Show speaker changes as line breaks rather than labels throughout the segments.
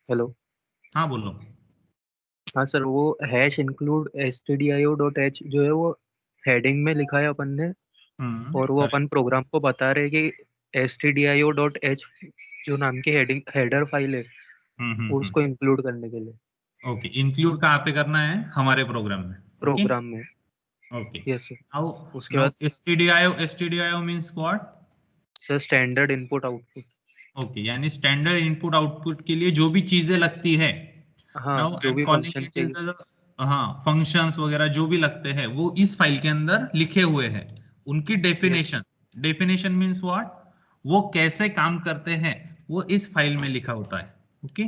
Hello.
हाँ बोलो।
हाँ सर, वो हैश इंक्लूड stdio.h जो है वो हेडिंग में लिखा है अपन ने, और वो अपन
करेक्ट।
प्रोग्राम को बता रहे हैं कि stdio.h जो नाम की हेडिंग हेडर फाइल है उसको इंक्लूड करने के लिए
ओके, इंक्लूड कहाँ पे करना है? हमारे प्रोग्राम में। ओके
प्रोग्राम में।
ओके।
Yes sir.
नाउ
उसके
नाउ
बाद
stdio means what?
Sir standard input output.
Okay, यानी स्टैंडर्ड इनपुट आउटपुट के लिए जो भी चीजें लगती है।
हाँ,
नाउ आई
जो
एम
भी
कॉलिंग
फंक्शन
इट
चाहिए।
इज, हाँ, फंक्शंस वगैरह जो भी लगते हैं वो इस फाइल के अंदर लिखे हुए हैं। उनकी
yes
definition, definition means what, वो कैसे काम करते हैं वो इस फाइल में लिखा होता है। ओके,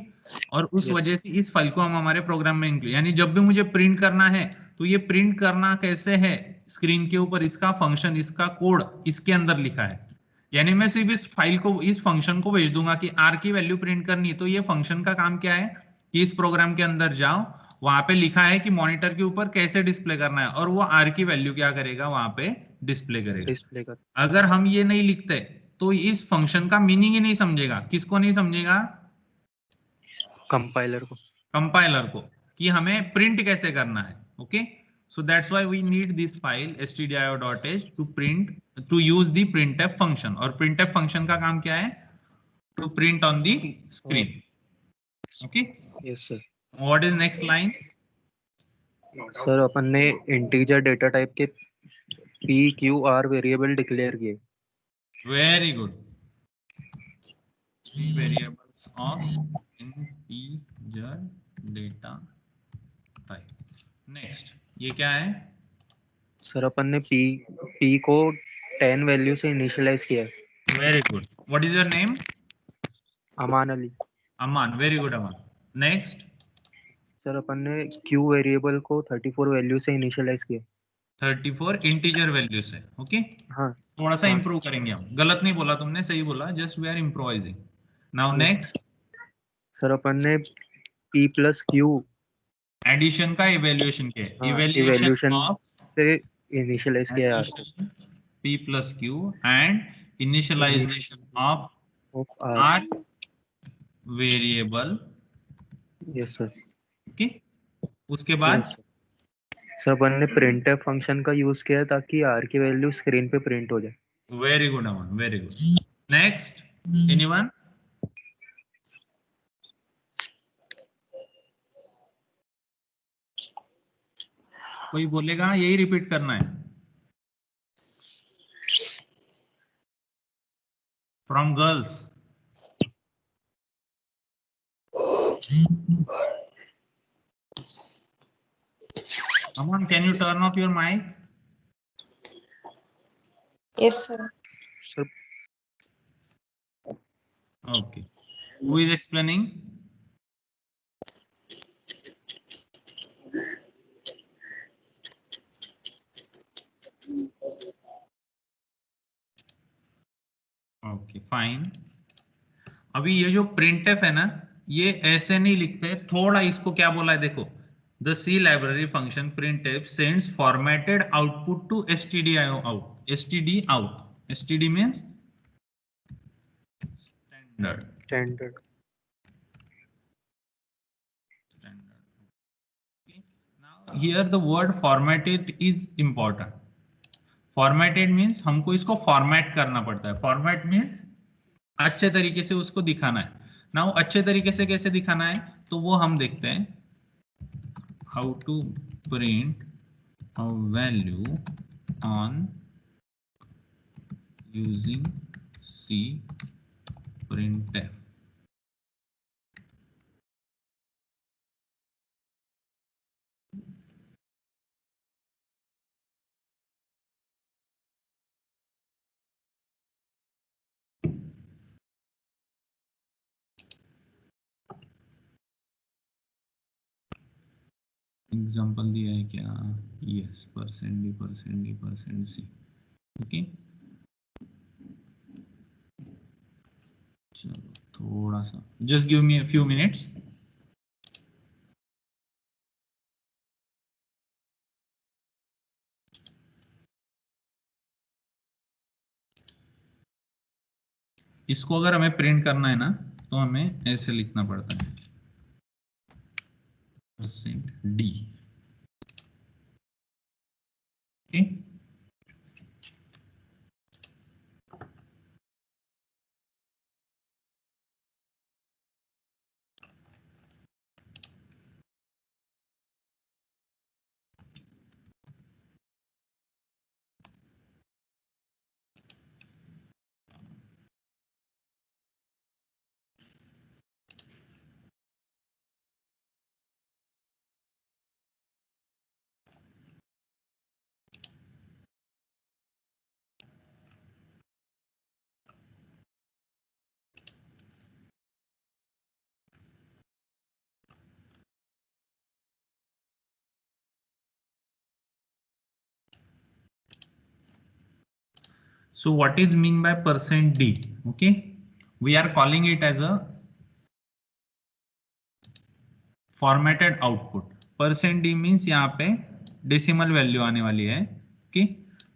और उस
यस
वजह से इस फाइल को हम हमारे प्रोग्राम में इंक्लूड, यानी जब भी मुझे प्रिंट करना है तो ये प्रिंट करना कैसे है, स्क्रीन के ऊपर इसका फंक्शन, इसका कोड इसके अंदर लिखा है। यानी मैं सिर्फ इस फाइल को, इस फंक्शन को भेज दूंगा कि आर की वैल्यू प्रिंट करनी है, तो ये फंक्शन का काम क्या है कि इस प्रोग्राम के अंदर जाओ, वहां पे लिखा है कि मॉनिटर के ऊपर कैसे डिस्प्ले करना है, और वो आर की वैल्यू क्या करेगा, वहां पे डिस्प्ले करेगा।
डिस्प्ले कर
अगर हम ये नहीं लिखते तो इस फंक्शन का मीनिंग ही नहीं समझेगा। किसको नहीं समझेगा?
कंपाइलर को।
कंपाइलर को, कि हमें प्रिंट कैसे करना है। Okay, so that's why we need this file stdio.h to print, to use the printf function। और printf function का काम क्या है? To print on the screen। okay,
yes sir.
what is next line?
Sir अपन ने integer data type के PQR variable declare किए।
very good, three variables of integer data type। next, ये क्या है?
सर अपन ने P को 10 वैल्यू से इनिशियलाइज किया है।
very good, what is your name?
Aman Ali.
Aman, very good Aman। next,
sir अपन ने Q वेरिएबल को 34 वैल्यू से इनिशियलाइज किया।
34 इंटीजर वैल्यू से। ओके,
हाँ।
थोड़ा सा
हाँ
इंप्रूव करेंगे हम। गलत नहीं बोला तुमने, सही बोला, just we are improvising. Now
yes.
Next,
sir अपन ने P+Q,
एडिशन का इवेल्युएशन किया,
हाँ,
इवेल्युएशन
इवैल्यूएशन
ऑफ
से इनिशियलाइज किया है R को।
Addition p plus q and initialization of
of R।
r variable.
Yes sir.
Okay, उसके
यस
बाद
सर। सर अपन ने printf फंक्शन का यूज किया है ताकि R की वैल्यू स्क्रीन पे प्रिंट हो जाए।
वेरी गुड अमन, वेरी गुड। Next, anyone? कोई बोलेगा यही रिपीट करना है? From girls? Aman, can you turn off your mic?
Yes, sir.
Sir
Okay. Who is explaining? Okay, fine। अभी ये जो printf है ना, ये ऐसे नहीं लिखते, थोड़ा इसको क्या बोला है देखो। The C library function printf sends formatted output to stdio out। std out, std means standard।
Standard.
standard। Okay? Now here the word formatted is important। formatted means हमको इसको फॉर्मेट करना पड़ता है। फॉर्मेट मीन्स अच्छे तरीके से उसको दिखाना है ना। वो अच्छे तरीके से कैसे दिखाना है तो वो हम देखते हैं। How to print a value on using C printf। Example दिया है क्या? Yes, %d%d%c। ओके, चलो थोड़ा सा, just give me a few minutes. इसको अगर हमें प्रिंट करना है ना तो हमें ऐसे लिखना पड़ता है। %d। Okay, so what is mean by %d? Okay, we are calling it as a formatted output। %d means यहाँ पे डेसिमल वैल्यू आने वाली है कि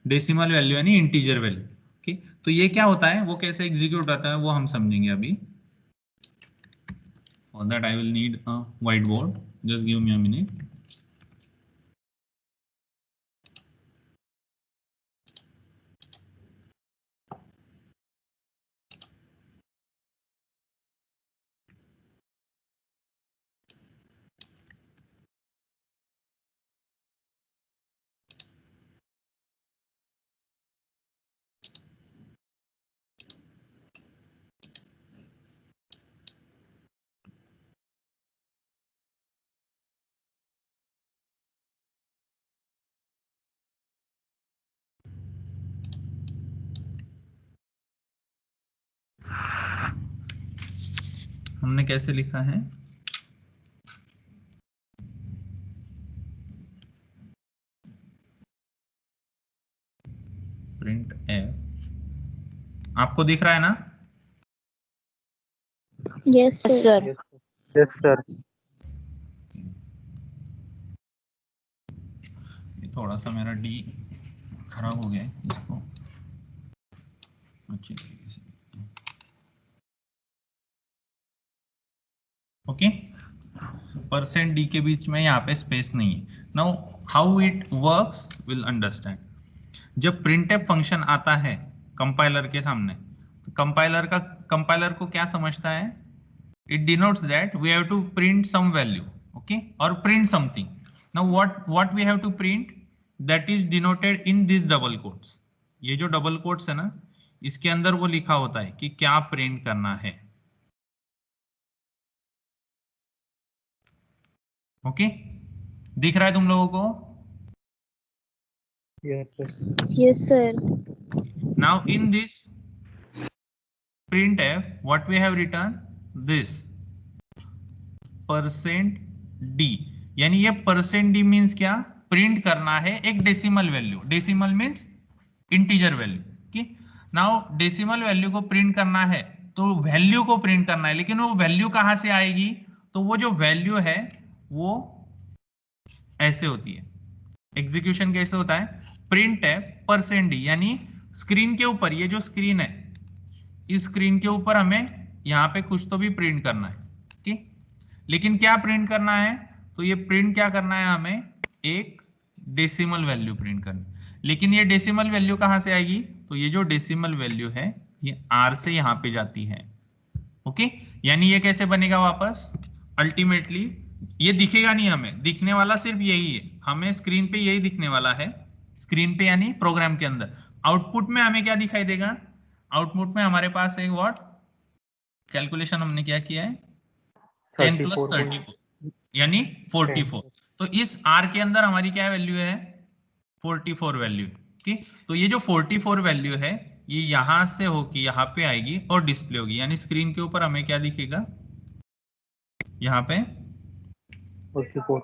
डेसिमल वैल्यू यानी इंटीजर वैल्यू। ओके, तो ये क्या होता है, वो कैसे एग्जीक्यूट होता है वो हम समझेंगे अभी। For that I will need a white board, just give me a minute. हमने कैसे लिखा है, प्रिंट एफ। आपको दिख रहा है ना?
Yes sir.
Yes sir.
ये थोड़ा सा मेरा डी खराब हो गया है, इसको अच्छी तरीके से। ओके, %d के बीच में यहाँ पे स्पेस नहीं है। Now how it works will understand. जब printf फंक्शन आता है कंपाइलर के सामने, तो कंपाइलर को क्या समझता है, it denotes that we have to print some value, okay, or print something. Now what we have to print, that is denoted in these double quotes। ये जो डबल कोट्स है ना, इसके अंदर वो लिखा होता है कि क्या प्रिंट करना है। ओके, दिख रहा है तुम लोगों को?
Yes sir.
Now in this printf what we have written, this %d, यानी ये %d मीन्स क्या, प्रिंट करना है एक decimal value. Decimal means integer value की। नाउ डेसिमल वैल्यू को प्रिंट करना है तो वैल्यू को प्रिंट करना है, लेकिन वो वैल्यू कहां से आएगी, तो वो जो वैल्यू है वो ऐसे होती है। एग्जीक्यूशन कैसे होता है, प्रिंट है %d, यानी स्क्रीन के ऊपर, ये जो स्क्रीन है इस स्क्रीन के ऊपर हमें यहाँ पे कुछ तो भी प्रिंट करना है, ठीक, लेकिन क्या प्रिंट करना है, तो ये प्रिंट क्या करना है, हमें एक डेसिमल वैल्यू प्रिंट करनी। लेकिन ये डेसिमल वैल्यू कहां से आएगी, तो ये जो डेसिमल वैल्यू है ये r से यहाँ पे जाती है। ओके, यानी ये कैसे बनेगा वापस, अल्टीमेटली ये दिखेगा नहीं, हमें दिखने वाला सिर्फ यही है, हमें स्क्रीन पे यही दिखने वाला है, स्क्रीन पे यानी प्रोग्राम के अंदर। आउटपुट में हमें क्या दिखाई देगा, आउटपुट में हमारे पास एक व्हाट कैलकुलेशन हमने क्या किया है, 10 + 34 यानी 44। तो इस r के अंदर हमारी क्या वैल्यू है, 44 वैल्यू। ठीक, तो ये जो 44 वैल्यू है ये यहां से होके यहाँ पे आएगी और डिस्प्ले होगी, यानी स्क्रीन के ऊपर हमें क्या दिखेगा, यहाँ पे
44,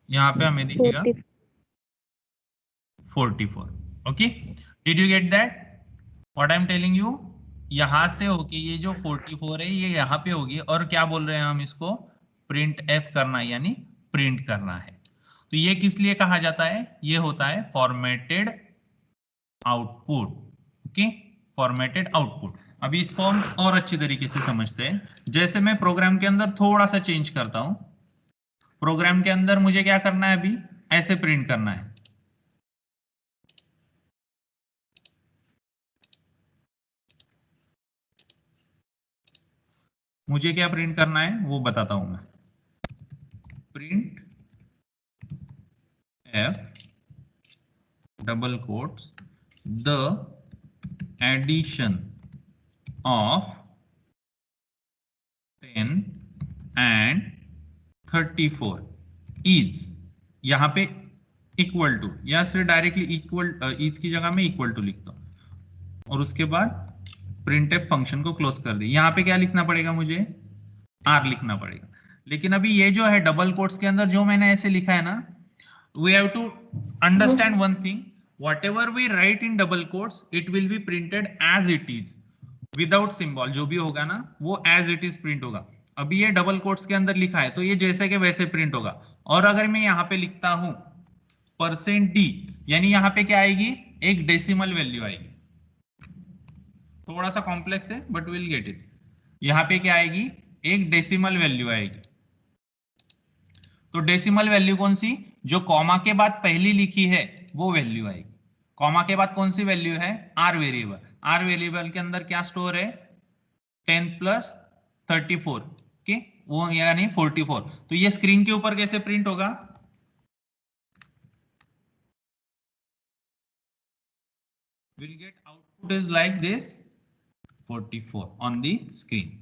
यहाँ पे हमें दिखेगा 44। Okay, did you get that what I am telling you. यहां से होके ये जो 44 है ये यहाँ पे होगी, और क्या बोल रहे हैं हम इसको, प्रिंट एफ करना है, यानी प्रिंट करना है। तो ये किस लिए कहा जाता है, ये होता है formatted output. Okay, formatted output. अभी इसको हम और अच्छी तरीके से समझते हैं। जैसे मैं प्रोग्राम के अंदर थोड़ा सा चेंज करता हूं, प्रोग्राम के अंदर मुझे क्या करना है, अभी ऐसे प्रिंट करना है। मुझे क्या प्रिंट करना है वो बताता हूं मैं। Print F double quotes the addition of 10 and 34 is, यहां पे इक्वल टू, या फिर डायरेक्टली इक्वल, इज की जगह में इक्वल टू लिखता हूं और उसके बाद प्रिंटफ फंक्शन को क्लोज कर दी। यहां पे क्या लिखना पड़ेगा, मुझे आर लिखना पड़ेगा। लेकिन अभी ये जो है डबल कोट्स के अंदर जो मैंने ऐसे लिखा है ना, we have to understand one thing, whatever we write in double quotes it will be printed as it is without symbol। जो भी होगा ना वो as it is प्रिंट होगा। अभी ये डबल कोट्स के अंदर लिखा है तो ये जैसे के वैसे प्रिंट होगा। और अगर मैं यहाँ पे लिखता हूं %d, यानी यहाँ पे क्या आएगी, एक डेसिमल वैल्यू आएगी। थोड़ा सा कॉम्प्लेक्स है बट विल गेट इट। यहाँ पे क्या आएगी, एक डेसिमल वैल्यू आएगी। तो डेसिमल वैल्यू कौन सी, जो कॉमा के बाद पहली लिखी है वो वैल्यू आएगी। कॉमा के बाद कौन सी वैल्यू है, आर वेरिएबल। आर वेरिएबल के अंदर क्या स्टोर है, 10 प्लस 34 के वो यानी 44। तो ये स्क्रीन के ऊपर कैसे प्रिंट होगा, will get output is like this 44 on the screen.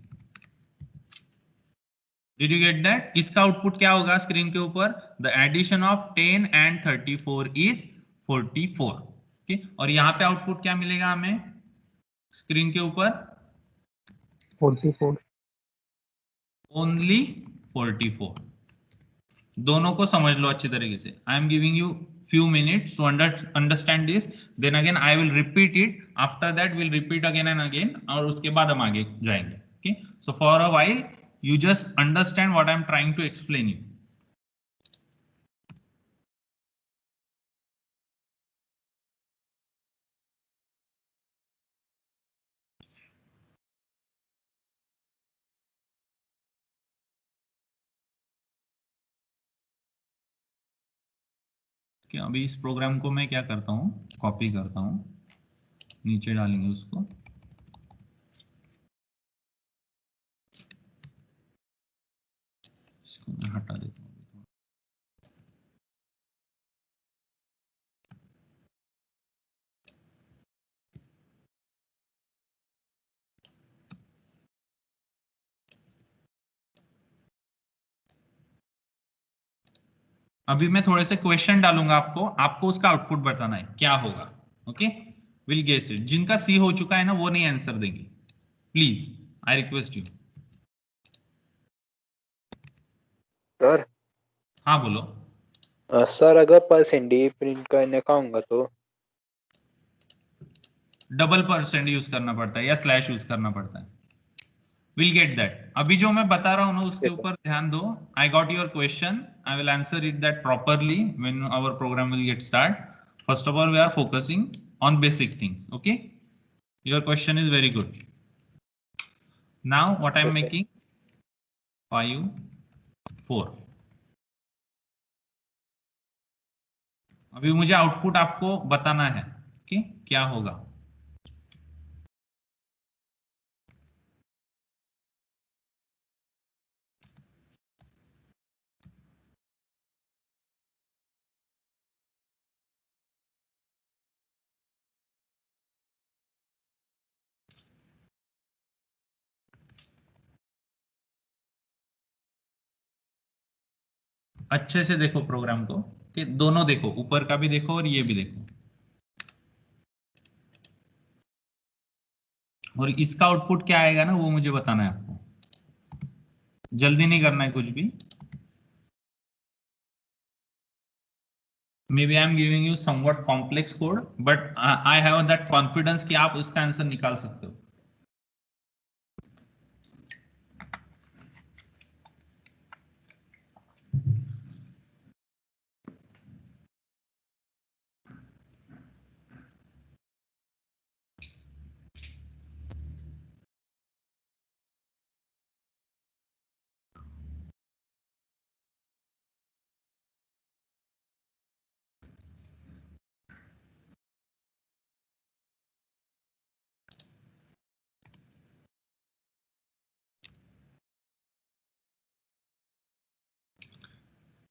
Did you get that? इसका आउटपुट क्या होगा स्क्रीन के ऊपर, the addition of 10 and 34 is 44। okay? और यहाँ पे आउटपुट क्या मिलेगा हमें स्क्रीन के ऊपर,
44,
ओनली 44। दोनों को समझ लो अच्छी तरीके से। I am giving you few minutes to understand this, then again I will repeat it, after that we'll repeat again and again, और उसके बाद हम आगे जाएंगे। okay? So for a while you just understand what I am trying to explain you. कि अभी इस programme को मैं क्या करता हूँ, कॉपी करता हूँ, नीचे डालेंगे उसको। इसको मैं हटा देता हूँ। अभी मैं थोड़े से क्वेश्चन डालूंगा आपको, आपको उसका आउटपुट बताना है क्या होगा। Okay, will guess it. जिनका सी हो चुका है ना वो नहीं आंसर देंगे, please I request you.
Sir,
हाँ बोलो।
सर अगर % प्रिंट करने का होगा तो
डबल % यूज करना पड़ता है या स्लैश यूज करना पड़ता है, विल गेट दैट। अभी जो मैं बता रहा हूं ना उसके ऊपर ध्यान दो। I got your question, I will answer it that properly when our program will get start. First of all we are focusing on basic things. Okay, your question is very good. Now what I am making 5 4। अभी मुझे output आपको बताना है कि क्या होगा। अच्छे से देखो प्रोग्राम को, कि दोनों देखो, ऊपर का भी देखो और ये भी देखो। और इसका आउटपुट क्या आएगा ना वो मुझे बताना है आपको, जल्दी नहीं करना है कुछ भी। Maybe I am giving you somewhat complex code, but I have that confidence कि आप उसका आंसर निकाल सकते हो।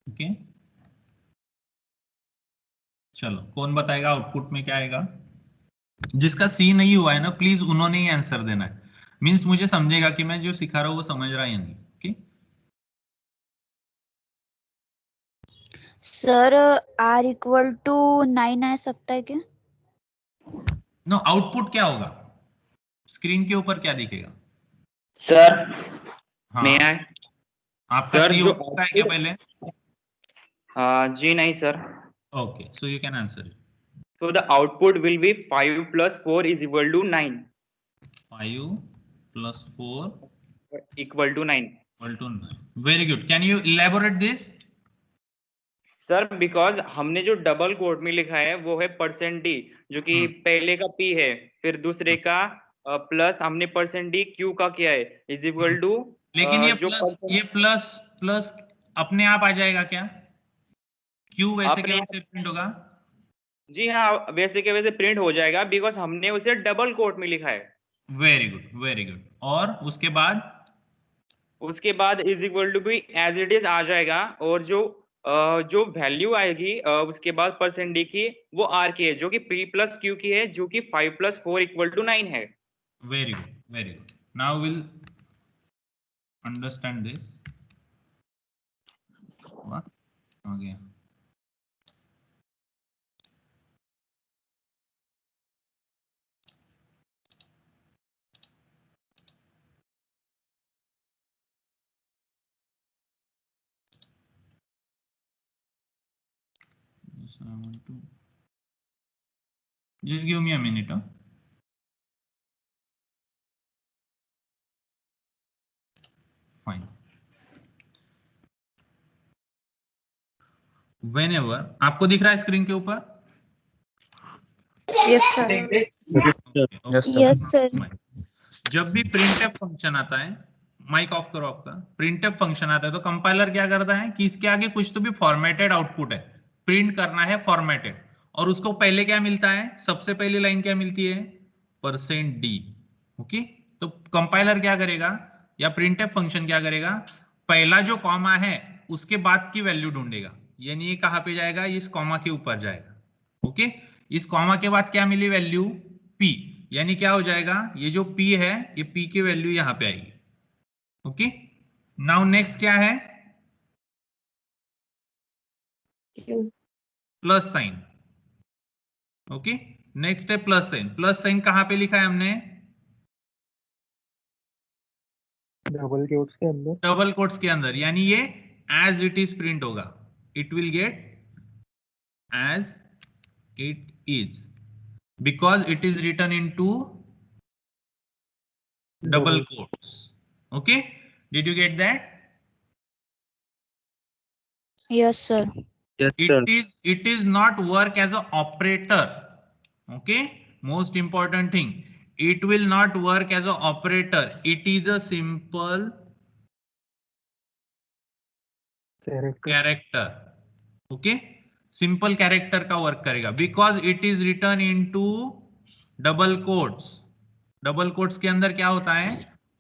ओके, चलो कौन बताएगा आउटपुट में क्या आएगा? जिसका सी नहीं हुआ है ना, प्लीज उन्होंने ही आंसर देना है। मींस मुझे समझेगा कि मैं जो सिखा रहा हूं वो समझ रहा है या नहीं। Okay
sir R equal to 9 आ सकता है क्या?
नो, आउटपुट क्या होगा? स्क्रीन के ऊपर क्या दिखेगा?
सर
हाँ,
मैं आए
आपका
सर
सी
जो
होता है क्या पहले?
जी नहीं sir.
Okay, so you can answer it.
So the output will be 5 plus 4 is equal to 9.
5 plus 4
Equal to 9.
equal to 9. Very good. Can you elaborate this?
Sir because हमने जो डबल कोट में लिखा है वो है %d, जो कि पहले का p है, फिर दूसरे का प्लस हमने %d q का किया है इज इक्वल टू
लेकिन
जो
ये प्लस प्लस अपने आप आ जाएगा क्या? क्यू वैसे के
अपने
वैसे प्रिंट होगा?
जी हाँ, वैसे के वैसे प्रिंट हो जाएगा बिकॉज हमने उसे डबल कोट में लिखा है।
Very good, very good. और उसके बाद
इज इक्वल टू भी एज इट इज आ जाएगा, और जो वैल्यू आएगी उसके बाद %d की वो r की है, जो कि p प्लस q की है, जो कि 5 प्लस 4 इक्वल टू 9 है।
Very good, very good. Now will understand this. आ गया। I want to just give me a minute. Fine. Whenever आपको दिख रहा है स्क्रीन के ऊपर?
Yes sir. Yes sir.
जब भी प्रिंटफ फंक्शन आता है, माइक ऑफ करो आपका, प्रिंटफ फंक्शन आता है तो कंपाइलर क्या करता है कि इसके आगे कुछ तो भी फॉर्मेटेड आउटपुट है, प्रिंट करना है फॉर्मेटेड, और उसको पहले क्या मिलता है? सबसे पहली लाइन क्या मिलती है? %d। ओके, तो कंपाइलर क्या करेगा या प्रिंटफ फंक्शन क्या करेगा? पहला जो कॉमा है उसके बाद की वैल्यू ढूंढेगा, यानी ये कहां पे जाएगा? इस कॉमा के ऊपर जाएगा। ओके, इस कॉमा के बाद क्या मिली वैल्यू? p, यानी क्या हो जाएगा? ये जो p है, ये p की वैल्यू यहां पे आएगी। ओके, नाउ नेक्स्ट क्या है? Plus sign. ओके, नेक्स्ट है प्लस साइन। प्लस साइन कहां पे लिखा है हमने?
डबल कोट्स के अंदर।
डबल कोट्स के अंदर, यानी ये एज इट इज प्रिंट होगा। It will get as it is because it is written into double quotes. Okay, did you get that?
Yes sir.
It is not work as an operator. Okay, most important thing, it will not work as an operator. It is a simple character. Okay, simple character का work करेगा because it is return into double quotes. Double quotes के अंदर क्या होता है?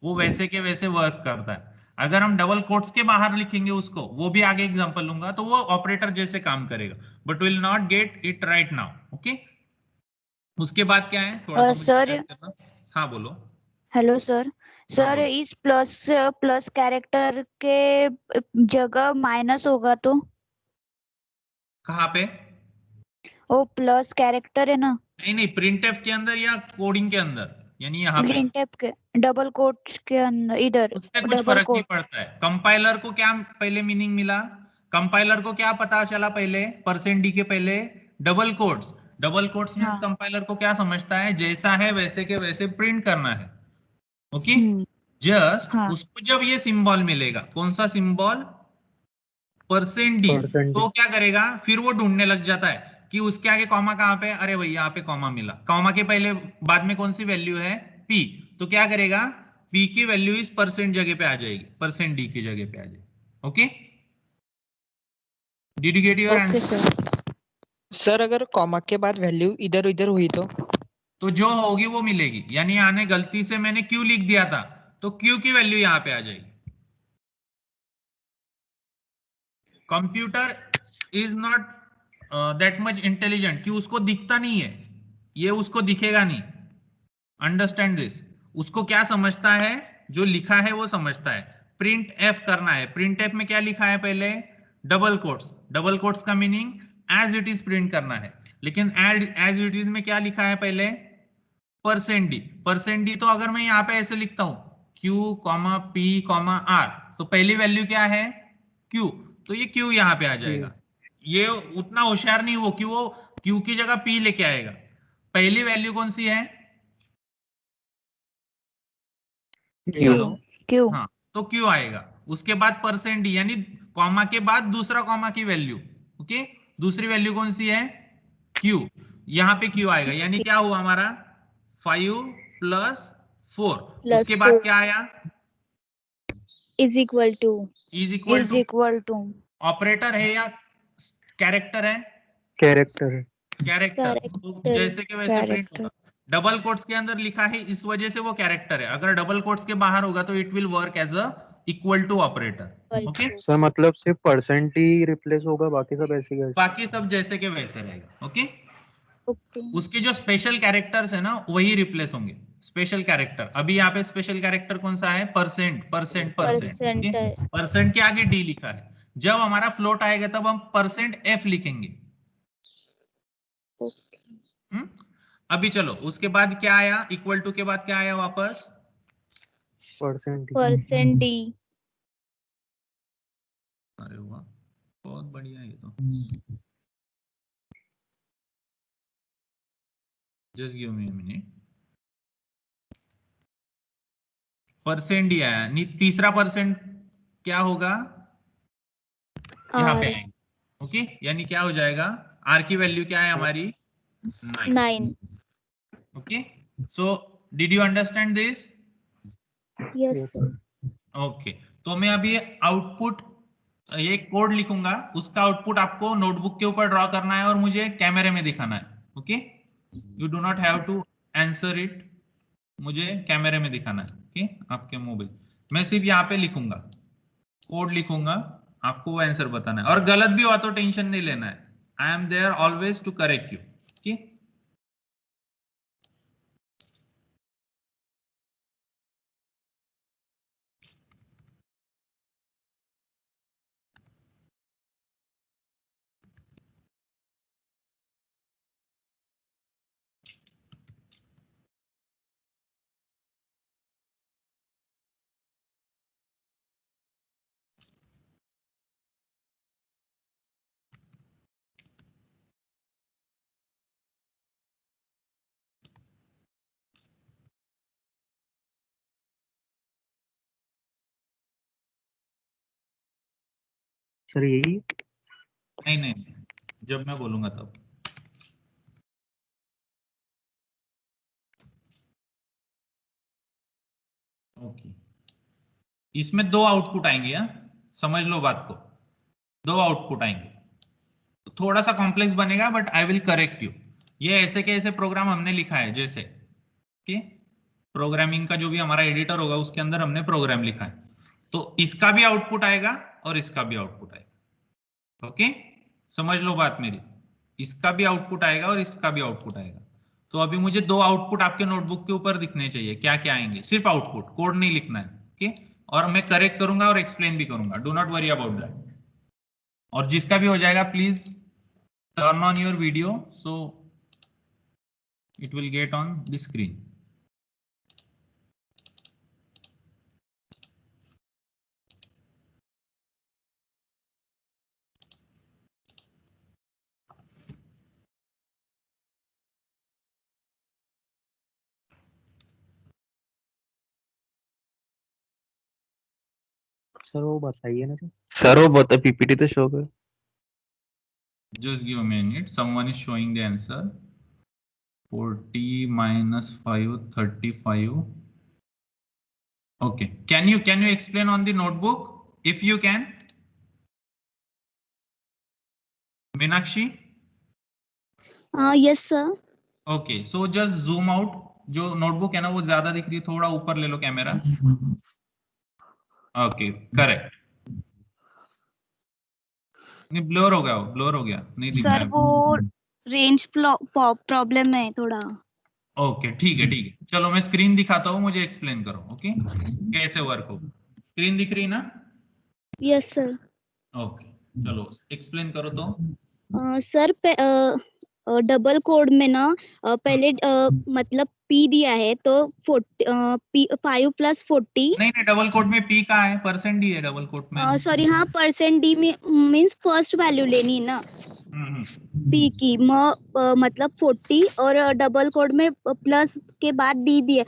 वो वैसे के वैसे वर्क करता है। अगर हम डबल कोट्स के बाहर लिखेंगे उसको, वो भी आगे एग्जांपल लूंगा, तो वो ऑपरेटर जैसे काम करेगा, but will not get it right now. Okay, उसके बाद क्या है? थोड़ा सा
सर।
हाँ बोलो।
Hello sir. सर इस प्लस कैरेक्टर के जगह माइनस होगा तो?
कहाँ पे?
वो प्लस कैरेक्टर है ना?
नहीं नहीं, प्रिंटफ के अंदर या कोडिंग के अंदर, यानी यहाँ पे
प्रिंटफ के डबल कोट्स के अंदर, इधर
उससे कुछ फर्क नहीं पड़ता है। कंपाइलर को क्या पहले मीनिंग मिला? कंपाइलर को क्या पता चला पहले? %d के पहले double quotes. Double quotes means compiler को क्या समझता है? जैसा है वैसे के वैसे प्रिंट करना है। ओके, जस्ट उसको जब ये सिंबल मिलेगा, कौन सा सिंबल? %d, तो क्या करेगा? फिर वो ढूंढने लग जाता है कि उसके आगे कॉमा कहां पे? अरे भाई यहाँ पे कॉमा मिला। कॉमा के पहले बाद में कौन सी वैल्यू है? p, तो क्या करेगा? p की वैल्यू इस % जगह पे आ जाएगी, %d की जगह पे आ जाएगी। Okay, did you get your answer?
Sir अगर कॉमा के बाद वैल्यू इधर उधर हुई तो
जो होगी वो मिलेगी, यानी आने गलती से मैंने q लिख दिया था तो q की वैल्यू यहाँ पे आ जाएगी। Computer is not that much intelligent कि उसको दिखता नहीं है, ये उसको दिखेगा नहीं। Understand this. उसको क्या समझता है, जो लिखा है वो समझता है। प्रिंट एफ करना है, प्रिंट एफ में क्या लिखा है पहले, डबल कोट्स। डबल कोट्स का meaning as it is print करना है, लेकिन एज इट इज में क्या लिखा है पहले, परसेंट डी। परसेंट डी तो अगर मैं यहाँ पे ऐसे लिखता हूं Q, P, R, तो पहली वैल्यू क्या है Q, तो ये Q यहाँ पे आ जाएगा। ये उतना होशियार नहीं वो, कि वो Q की जगह P लेके आएगा। पहली वैल्यू कौन सी है,
क्यू।
हाँ, तो Q आएगा। उसके बाद परसेंट डी, यानी कॉमा के बाद दूसरा कॉमा की वैल्यू। ओके, दूसरी वैल्यू कौन सी है Q, यहाँ पे Q आएगा। यानी क्या हुआ हमारा 5 + 4, उसके बाद क्या आया,
इज इक्वल टू
ऑपरेटर है या कैरेक्टर है,
कैरेक्टर है।
कैरेक्टर, तो जैसे कि वैसे प्रिंट होगा। डबल कोट्स के अंदर लिखा है इस वजह से वो कैरेक्टर है, अगर डबल कोट्स के बाहर होगा तो it will work as a equal to operator. Okay,
sir मतलब सिर्फ परसेंट ही रिप्लेस होगा, बाकी सब ऐसे ही
बाकी सब जैसे के वैसे रहेगा। ओके,
ओके
उसके जो स्पेशल कैरेक्टर्स है ना वही रिप्लेस होंगे। स्पेशल कैरेक्टर, अभी यहाँ पे स्पेशल कैरेक्टर कौन सा है, परसेंट। परसेंट के आगे डी लिखा है। जब हमारा फ्लोट आएगा तब हम %f लिखेंगे। अभी चलो, उसके बाद क्या आया, इक्वल टू के बाद क्या आया वापस,
परसेंट डी।
अरे वाह, बहुत बढ़िया ये तो। Just give me a minute. Percent D आया, नहीं तीसरा परसेंट क्या होगा, यहाँ पे आएंगे। ओके, यानी क्या हो जाएगा, आर की वैल्यू क्या है हमारी 9। Okay, so did you understand this?
Yes sir.
Okay, तो मैं अभी आउटपुट, ये कोड लिखूंगा, उसका आउटपुट आपको नोटबुक के ऊपर ड्रॉ करना है और मुझे कैमरे में दिखाना है। Okay, you do not have to answer it, मुझे कैमरे में दिखाना है। ओके, आपके मोबाइल, मैं सिर्फ यहाँ पे लिखूंगा, कोड लिखूंगा, आपको वो आंसर बताना है, और गलत भी हुआ तो टेंशन नहीं लेना है, I am there always to correct you. Okay,
sir यही?
नहीं, जब मैं बोलूंगा तब। ओके, इसमें 2 आउटपुट आएंगे, समझ लो बात को, 2 आउटपुट आएंगे। तो थोड़ा सा कॉम्प्लेक्स बनेगा but I will correct you. ये ऐसे के ऐसे प्रोग्राम हमने लिखा है, जैसे कि प्रोग्रामिंग का जो भी हमारा एडिटर होगा उसके अंदर हमने प्रोग्राम लिखा है, तो इसका भी आउटपुट आएगा और इसका भी आउटपुट आएगा। ओके, समझ लो बात मेरी, इसका भी आउटपुट आएगा और इसका भी आउटपुट आएगा। तो अभी मुझे 2 आउटपुट आपके नोटबुक के ऊपर दिखने चाहिए, क्या क्या आएंगे, सिर्फ आउटपुट, कोड नहीं लिखना है। ओके, और मैं करेक्ट करूंगा और एक्सप्लेन भी करूंगा, do not worry about that. और जिसका भी हो जाएगा please turn on your video so it will get on the screen.
Sir वो बताइए ना सर, वो बता, पीपीटी तो शो कर।
Just give a minute. Someone is showing the answer. 40 minus 5, 35. Okay. Can you explain on the notebook if you can? Meenakshi?
Yes sir.
Okay. So just zoom out. जो notebook है ना वो ज्यादा दिख रही है, थोड़ा ऊपर ले लो कैमरा। Okay. Correct. नहीं ब्लर हो गया, वो ब्लर हो गया, नहीं दिख रहा
सर
है।
वो रेंज प्रॉब्लम है थोड़ा।
ओके ठीक है ठीक है, चलो मैं स्क्रीन दिखाता हूँ, मुझे एक्सप्लेन करो। ओके कैसे वर्क होगा, स्क्रीन दिख रही ना?
Yes sir.
ओके चलो एक्सप्लेन करो तो।
सर डबल कोड में ना पहले मतलब पी दिया है तो 5 + 40।
नहीं नहीं, डबल कोट में पी का है, परसेंट डी है डबल कोट में।
सॉरी हाँ परसेंट डी में मीन्स फर्स्ट वैल्यू लेनी है ना पी की मतलब 40 और डबल कोड में प्लस के बाद डी दिया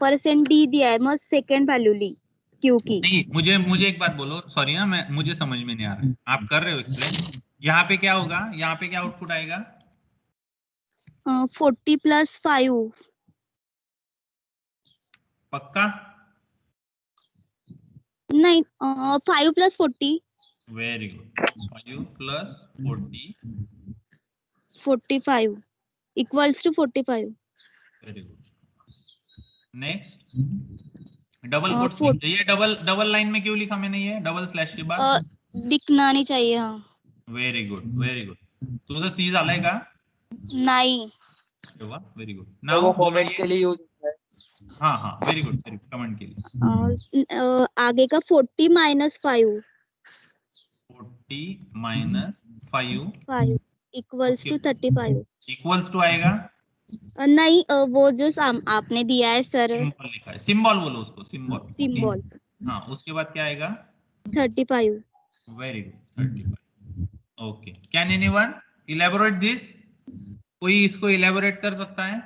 परसेंट डी दिया है मैं सेकेंड वैल्यू ली क्यू की।
नहीं, मुझे मुझे एक बात बोलो, सॉरी ना, मैं मुझे समझ में नहीं आ रहा है, आप कर रहे हो एक्सप्लेन। यहाँ पे क्या होगा, यहाँ पे क्या आउटपुट आएगा?
40 + 5।
पक्का?
नहीं 5 + 40।
Very good, 5 + 40,
45 equals to 45।
Very good. Next, double quotes
for
ये डबल डबल लाइन में क्यों लिखा मैंने, ये डबल स्लैश के बाद?
दिखना नहीं चाहिए हाँ।
वेरी गुड वेरी गुड, तुझं सी झालंय का?
नहीं
वेरी गुड।
तो
नाउ
वो
बोलो
कमेंट्स के
ये,
लिए यूज होता है।
हाँ हाँ वेरी गुड कमेंट के लिए।
आगे का 40 - 5
40 - 5
5 इक्वल्स
उसके
टू 35।
इक्वल्स टू आएगा,
नहीं वो जो आपने दिया है सर
सिंबल लिखा है, सिंबल बोलो उसको, सिंबल। ओके
सिंबल
हाँ, उसके बाद क्या आएगा?
35।
Very good, 35। Okay, can anyone elaborate this? कोई इसको इलेबोरेट कर सकता है?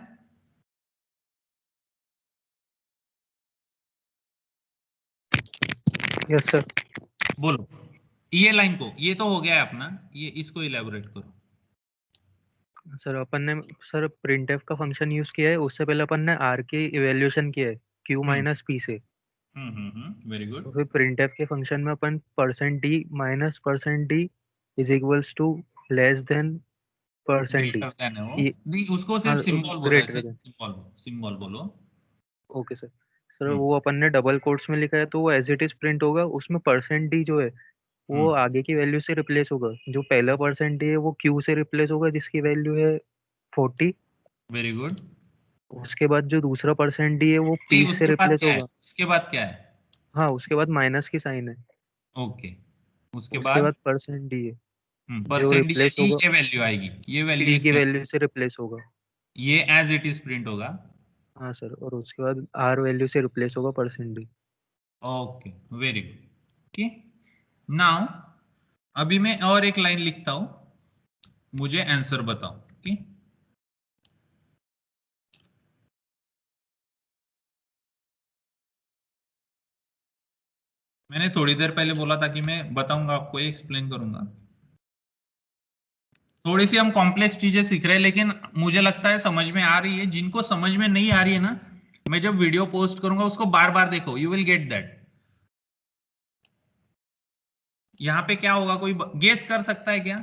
Yes sir.
बोलो ये लाइन को, ये तो हो गया है अपना, ये इसको इलेबोरेट करो।
सर अपन ने सर प्रिंटफ का फंक्शन यूज किया है, उससे पहले अपन ने आर की इवेल्यूएशन किया है क्यू माइनस पी से।
Very good.
तो फिर प्रिंटफ के फंक्शन में अपन %d minus %d is equals to less than %d।
Greater than है वो,
ये
नहीं उसको
हाँ
सिर्फ सिंबल बोलो,
ग्रेटर
ऐसे
देन।
सिंबल सिंबल बोलो।
Okay sir. सर वो अपन ने डबल कोट्स में लिखा है तो वो एज इट इज प्रिंट होगा, उसमें %d जो है वो आगे की वैल्यू से रिप्लेस होगा। जो पहला %d है वो q से रिप्लेस होगा जिसकी वैल्यू है 40।
Very good.
उसके बाद जो दूसरा %d है वो
नहीं
p से
उसके बाद
रिप्लेस
क्या है,
होगा।
उसके बाद क्या है?
हाँ उसके बाद माइनस की साइन है।
ओके, उसके
उसके
बाद
बाद %d है जो
परसेंट
रिप्लेस
यानी
होगा
ये वैल्यू आएगी, ये वैल्यू
p की
इसके,
वैल्यू से रिप्लेस होगा।
ये एज इट इज प्रिंट होगा।
हाँ सर, और उसके बाद r वैल्यू से रिप्लेस होगा %d।
Okay very good. Okay now अभी मैं और एक लाइन लिखता हूं, मुझे आंसर बताओ। ओके मैंने थोड़ी देर पहले बोला था कि मैं बताऊंगा आपको, एक्सप्लेन करूंगा। थोड़ी सी हम कॉम्प्लेक्स चीजें सीख रहे हैं, लेकिन मुझे लगता है समझ में आ रही है। जिनको समझ में नहीं आ रही है ना, मैं जब वीडियो पोस्ट करूंगा उसको बार बार देखो, यू विल गेट दैट। यहाँ पे क्या होगा, कोई गेस कर सकता है क्या?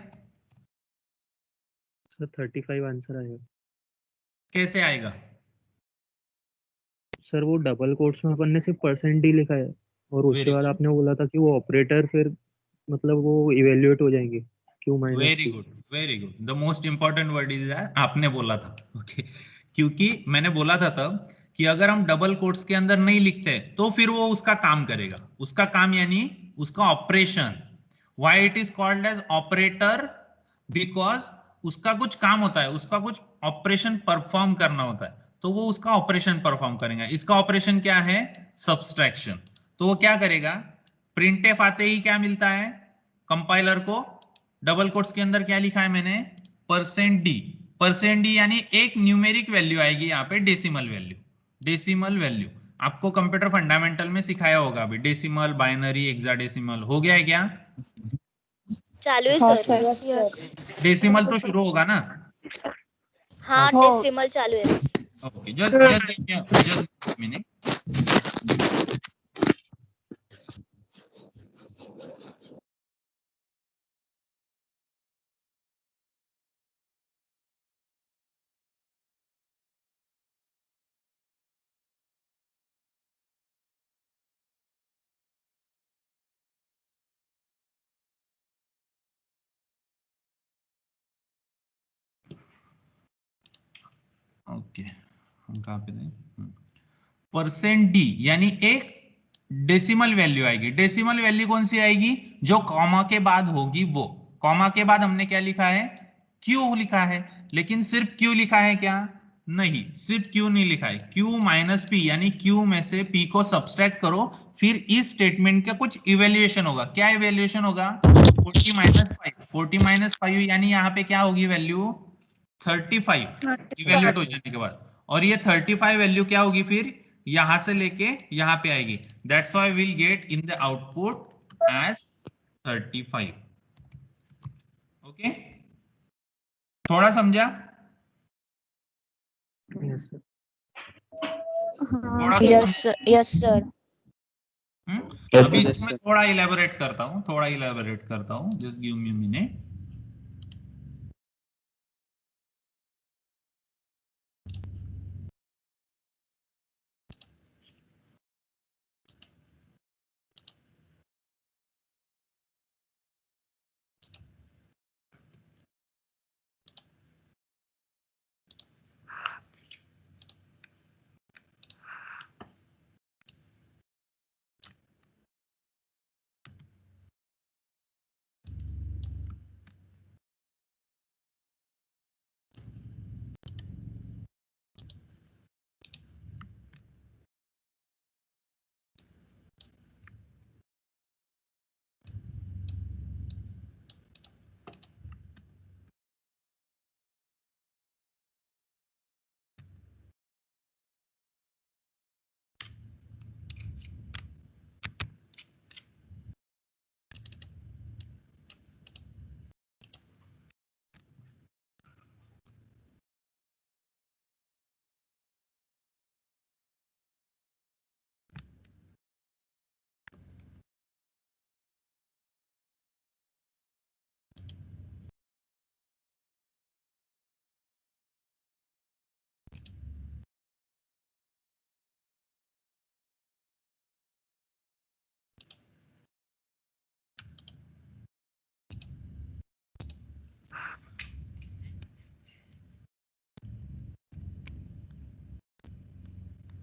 सर 35 आंसर आएगा।
कैसे आएगा?
सर वो डबल कोट्स में अपन ने सिर्फ %d लिखा है, और उसके
वेरी
बाद
गुड
आपने बोला था कि वो ऑपरेटर फिर मतलब वो इवेल्युएट हो जाएंगे q minus
very
p।
Good very good, the most important word is that, आपने बोला था। ओके क्योंकि मैंने बोला था तब कि अगर हम डबल कोट्स के अंदर नहीं लिखते तो फिर वो उसका काम करेगा, उसका काम यानी उसका operation. Why it is called as operator? Because उसका कुछ काम होता है, उसका कुछ ऑपरेशन परफॉर्म करना होता है, तो वो उसका ऑपरेशन परफॉर्म करेगा। इसका ऑपरेशन क्या है? सब्सट्रैक्शन। तो वो क्या करेगा, प्रिंटफ आते ही क्या मिलता है कंपाइलर को? डबल कोट्स के अंदर क्या लिखा है मैंने? %d। %d यानी एक न्यूमेरिक वैल्यू आएगी यहाँ पे, डेसिमल वैल्यू। डेसिमल वैल्यू आपको कंप्यूटर फंडामेंटल में सिखाया होगा अभी, डेसिमल, बाइनरी, हेक्साडेसिमल। हो गया है क्या?
चालू है
हाँ
सर।
सर।
डेसिमल तो शुरू होगा ना?
हाँ
हो
डेसिमल चालू है।
Okay just minute. ओके, हम कहाँ पे थे? परसेंट डी यानी एक डेसिमल वैल्यू आएगी। डेसिमल वैल्यू कौन सी आएगी? जो कॉमा के बाद होगी वो। कॉमा के बाद हमने क्या लिखा है? क्यू लिखा है, लेकिन सिर्फ क्यू लिखा है क्या? नहीं, सिर्फ क्यू नहीं लिखा है। क्यू माइनस पी यानी क्यू में से पी को सब्सट्रैक्ट करो, फिर इस स्टेटमेंट का कुछ इवेल्युएशन होगा। क्या इवेल्युएशन होगा? 40 माइनस 5। 40 माइनस 5 यानी यहाँ पे क्या होगी वैल्यू? 35 इवेल्युएट हो जाने के बाद। और ये 35 वैल्यू क्या होगी फिर? यहां से लेके यहां पे आएगी। That's why will get in the output as 35। Okay, थोड़ा समझा?
Yes sir.
थोड़ा सा
यस सर।
अभी इसमें थोड़ा इलेबोरेट करता हूँ, just give me a minute.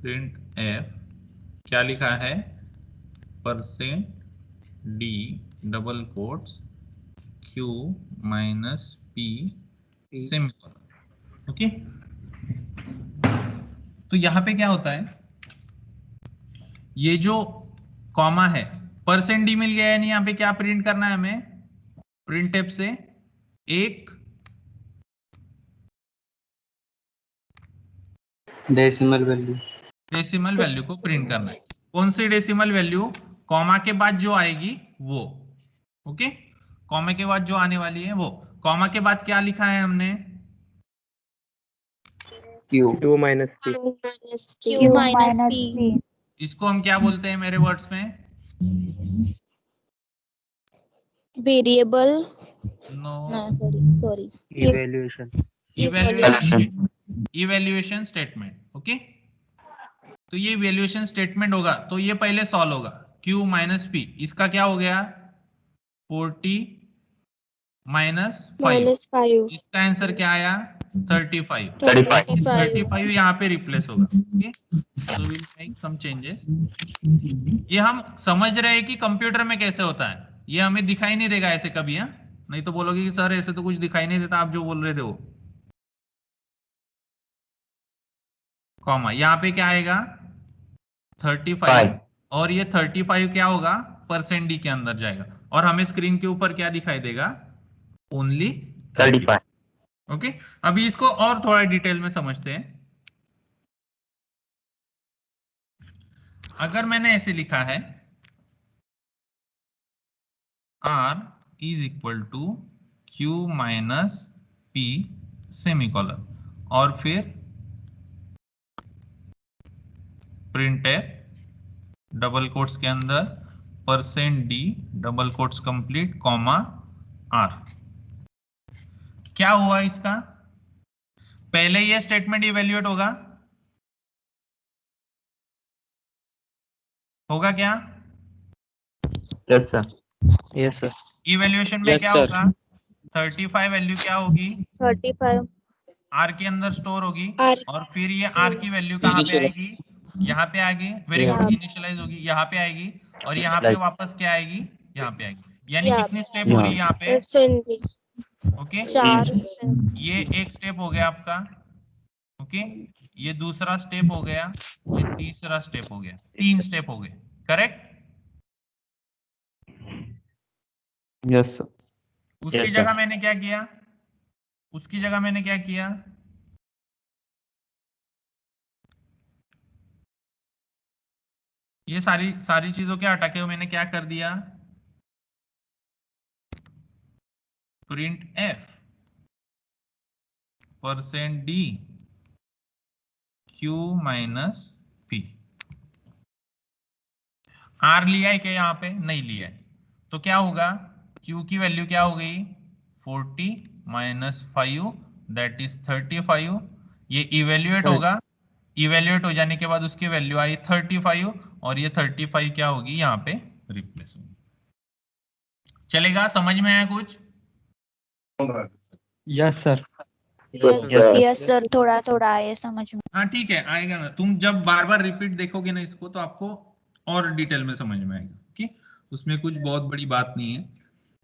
Print F क्या लिखा है? Percent D double quotes Q minus P semicolon. Okay, तो यहां पे क्या होता है? ये जो कॉमा है, परसेंट डी मिल गया, यानी यहाँ पे क्या प्रिंट करना है हमें? प्रिंट एफ से एक
डेसिमल वैल्यू
को प्रिंट करना है। कौन सी डेसिमल वैल्यू? कॉमा के बाद जो आएगी वो। ओके, कॉमा के बाद जो आने वाली है वो। कॉमा के बाद क्या लिखा है हमने?
Q minus P.
Q minus P.
इसको हम क्या बोलते हैं मेरे वर्ड्स में?
Variable.
No,
sorry
evaluation statement. Okay, तो ये इवैल्यूएशन स्टेटमेंट होगा, तो ये पहले सॉल्व होगा। Q माइनस पी, इसका क्या हो गया? 40 माइनस 5। इसका आंसर क्या आया? 35 यहाँ पे रिप्लेस होगा। Okay, so will make some changes. ये हम समझ रहे हैं कि कंप्यूटर में कैसे होता है, ये हमें दिखाई नहीं देगा ऐसे कभी। हाँ, नहीं तो बोलोगे कि सर ऐसे तो कुछ दिखाई नहीं देता, आप जो बोल रहे थे वो। कॉमा यहाँ पे क्या आएगा? 35, और ये 35 क्या होगा? परसेंट डी के अंदर जाएगा, और हमें स्क्रीन के ऊपर क्या दिखाई देगा? ओनली 35। ओके, अभी इसको और थोड़ा डिटेल में समझते हैं। अगर मैंने ऐसे लिखा है R is equal to Q minus P semicolon, और फिर प्रिंट एफ डबल कोट्स के अंदर percent D double quotes complete comma R, क्या हुआ इसका? पहले ये स्टेटमेंट इवेल्युएट होगा क्या?
Yes sir.
इवेल्युएशन में क्या होगा? 35 वैल्यू क्या होगी?
35
आर के अंदर स्टोर होगी
R
और फिर ये आर की वैल्यू कहाँ पे आएगी, यहाँ पे आएगी, वेरी गुड, इनिशियलाइज होगी, यहाँ पे आएगी और यहाँ पे वापस क्या आएगी, यहाँ पे आएगी। यानी कितनी स्टेप हो रही है यहाँ पे, ओके,
4
ये एक स्टेप हो गया आपका, ओके, ये दूसरा स्टेप हो गया, ये तीसरा स्टेप हो गया, 3 स्टेप हो गए, करेक्ट।
Yes sir.
उसकी जगह मैंने क्या किया, उसकी जगह मैंने क्या किया, ये सारी चीजों के हटा के मैंने क्या कर दिया, print F %d q minus P. R लिया है क्या, यहाँ पे नहीं लिया है, तो क्या होगा, q की वैल्यू क्या हो गई, 40 माइनस 5 दैट इज 35। ये इवेल्युएट होगा, इवेल्युएट हो जाने के बाद उसकी वैल्यू आई 35 और ये 35 क्या होगी, यहाँ पे रिप्लेस होगी। चलेगा, समझ में आया कुछ?
Yes sir.
यस सर, थोड़ा थोड़ा आए समझ में।
हाँ ठीक है, आएगा ना, तुम जब बार बार रिपीट देखोगे ना इसको तो आपको और डिटेल में समझ में आएगा कि उसमें कुछ बहुत बड़ी बात नहीं है।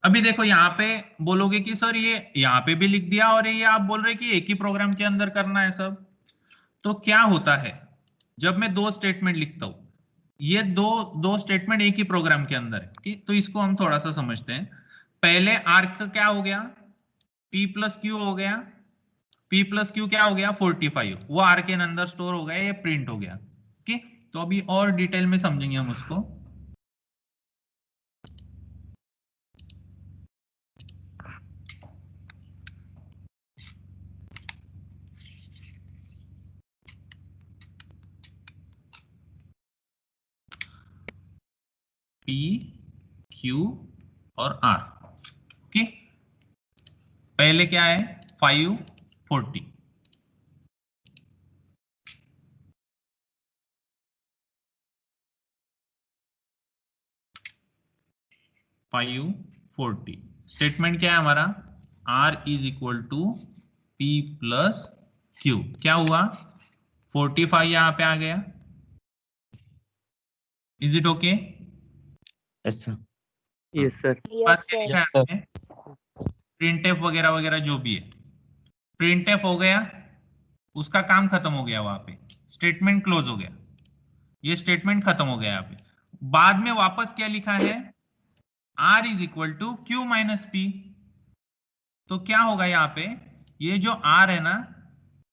अभी देखो यहाँ पे बोलोगे कि सर ये यहाँ पे भी लिख दिया और ये आप बोल रहे कि एक ही प्रोग्राम के अंदर करना है सब, तो क्या होता है जब मैं 2 स्टेटमेंट लिखता हूं, ये दो स्टेटमेंट एक ही प्रोग्राम के अंदर है कि, तो इसको हम थोड़ा सा समझते हैं। पहले आर्क का क्या हो गया, p प्लस क्यू हो गया, p प्लस क्यू क्या हो गया 45, वो आर के अंदर स्टोर हो गया, ये प्रिंट हो गया, ठीक। तो अभी और डिटेल में समझेंगे हम उसको। p q और r, ओके। पहले क्या है 5 40, स्टेटमेंट क्या है हमारा, r is equal to p plus Q, क्या हुआ 45 यहां पे आ गया, इज इट ओके?
अच्छा
yes sir.
Yes sir.
Printf वगैरह वगैरह जो भी है, प्रिंटफ हो गया, उसका काम खत्म हो गया, वहां पे स्टेटमेंट क्लोज हो गया, ये स्टेटमेंट खत्म हो गया। यहाँ पे बाद में वापस क्या लिखा है, r is equal to Q minus P, तो क्या होगा यहाँ पे, ये जो r है ना,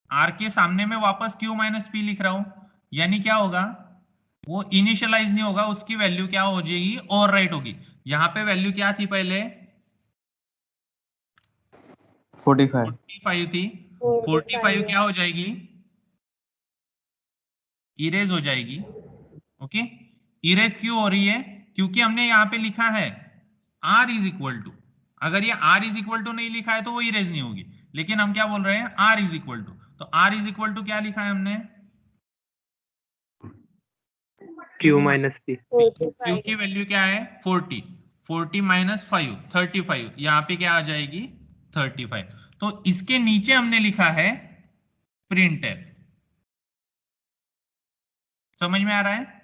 r के सामने में वापस q माइनस पी लिख रहा हूं, यानी क्या होगा, वो इनिशियलाइज नहीं होगा, उसकी वैल्यू क्या हो जाएगी, ओवरराइट होगी। यहाँ पे वैल्यू क्या थी पहले 45 थी, 45 क्या हो जाएगी, इरेज हो जाएगी, ओके। इरेज क्यों हो रही है, क्योंकि हमने यहाँ पे लिखा है r इज इक्वल टू, अगर ये r इज इक्वल टू नहीं लिखा है तो वो इरेज नहीं होगी, लेकिन हम क्या बोल रहे हैं r इज इक्वल टू, तो r इज इक्वल टू क्या लिखा है हमने,
q माइनस p,
q की वैल्यू क्या है 40 माइनस 5 35, यहाँ पे क्या आ जाएगी 35, तो इसके नीचे हमने लिखा है प्रिंटफ। समझ में आ रहा है,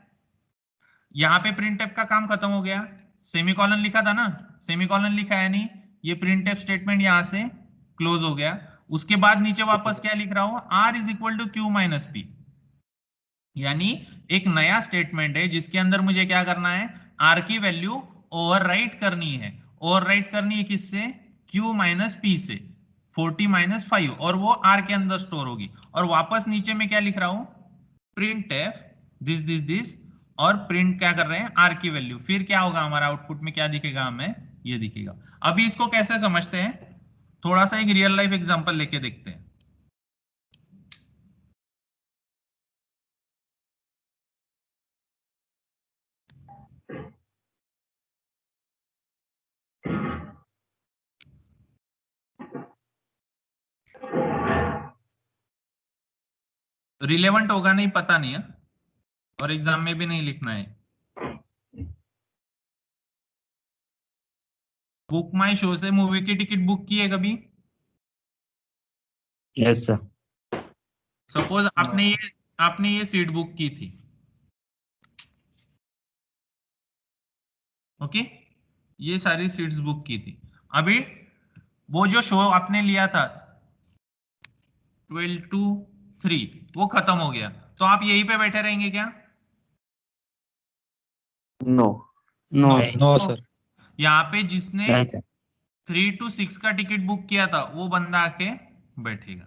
यहाँ पे प्रिंटफ का काम खत्म हो गया, सेमीकोलन लिखा था ना, सेमीकोलन लिखा है नहीं, ये प्रिंटफ स्टेटमेंट यहां से क्लोज हो गया। उसके बाद नीचे वापस क्या लिख रहा हूं, r is equal to Q minus P, यानी एक नया स्टेटमेंट है जिसके अंदर मुझे क्या करना है, r की वैल्यू ओवरराइट करनी है, ओवरराइट करनी है किससे, q माइनस पी से, 40 माइनस 5, और वो r के अंदर स्टोर होगी। और वापस नीचे में क्या लिख रहा हूं, प्रिंटफ दिस और प्रिंट क्या कर रहे हैं, r की वैल्यू, फिर क्या होगा हमारा आउटपुट में क्या दिखेगा हमें, ये दिखेगा। अभी इसको कैसे समझते हैं, थोड़ा सा एक रियल लाइफ एग्जांपल लेके देखते हैं। रिलेवेंट होगा नहीं पता नहीं है, और एग्जाम में भी नहीं लिखना है। बुक माई शो से मूवी की टिकट बुक की है कभी?
Yes sir.
सपोज आपने ये सीट बुक की थी, ओके, ये सारी सीट्स बुक की थी। अभी वो जो शो आपने लिया था 12 to 3 वो खत्म हो गया, तो आप यहीं पे बैठे रहेंगे क्या?
No
no
no sir.
यहाँ पे जिसने
नहीं सर।
3 to 6 का टिकट बुक किया था वो बंदा आके बैठेगा।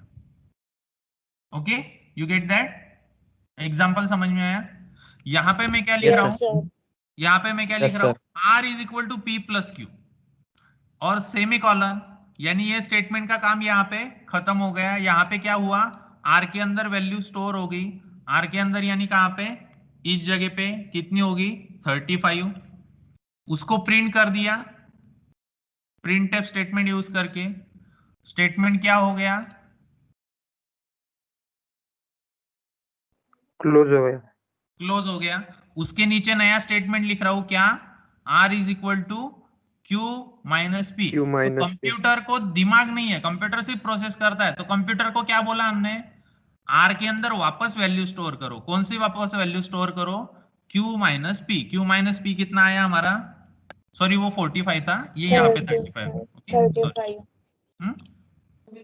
Okay, you get that? Example समझ में आया? यहाँ पे मैं क्या लिख रहा हूँ, यहाँ पे मैं क्या लिख रहा हूँ, R is equal to P plus Q और सेमी कॉलन, यानी ये स्टेटमेंट का काम यहाँ पे खत्म हो गया। यहाँ पे क्या हुआ, R के अंदर वैल्यू स्टोर हो गई, R के अंदर यानी कहाँ पे, इस जगह पे कितनी होगी 35, उसको प्रिंट कर दिया प्रिंटफ स्टेटमेंट यूज करके। स्टेटमेंट क्या हो गया,
क्लोज हो गया।
क्लोज हो गया। उसके नीचे नया स्टेटमेंट लिख रहा हूं क्या, R is equal to Q minus P. Computer को दिमाग नहीं है, कंप्यूटर सिर्फ प्रोसेस करता है, तो कंप्यूटर को क्या बोला हमने, R के अंदर वापस वैल्यू स्टोर करो। कौन सी वापस वैल्यू स्टोर करो, Q minus P. Q minus P कितना आया हमारा, सॉरी वो 45 था, ये यहाँ पे 35।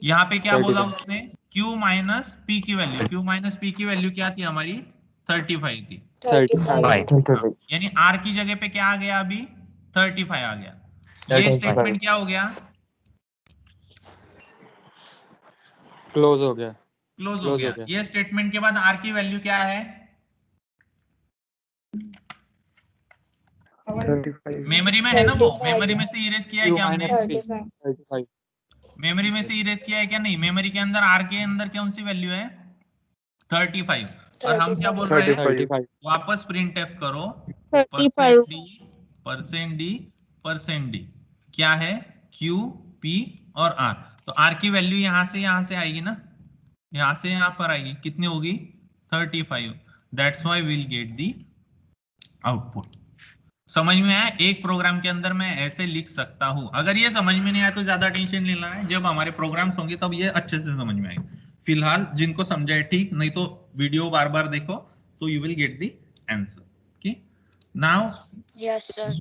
यहाँ पे क्या बोला उसने, Q माइनस पी की वैल्यू, Q माइनस पी की वैल्यू क्या थी हमारी 35 थी।
35।
यानी R की जगह पे क्या आ गया अभी 35 आ गया। ये स्टेटमेंट क्या हो गया,
क्लोज हो गया।
क्लोज हो गया। ये स्टेटमेंट के बाद R की वैल्यू क्या है,
35।
मेमोरी में है ना, वो मेमोरी में से इरेज किया है क्या हमने,
35।
मेमोरी में से इरेज किया है क्या नहीं। मेमोरी के अंदर R के अंदर कौन सी वैल्यू है 35, और हम क्या बोल रहे हैं
35।
वापस प्रिंट एफ करो %d क्या है Q P और R। तो R की वैल्यू यहां से आएगी ना, यहां से यहां पर आएगी, कितनी होगी 35। That's why will get the output. समझ में आया? एक प्रोग्राम के अंदर मैं ऐसे लिख सकता हूं। अगर ये समझ में नहीं आया तो ज्यादा टेंशन नहीं लेना है, जब हमारे प्रोग्राम्स होंगे तब ये अच्छे से समझ में आएंगे। फिलहाल जिनको समझाए ठीक, नहीं तो वीडियो बार बार देखो तो you will get the answer. Okay, now
yes sir.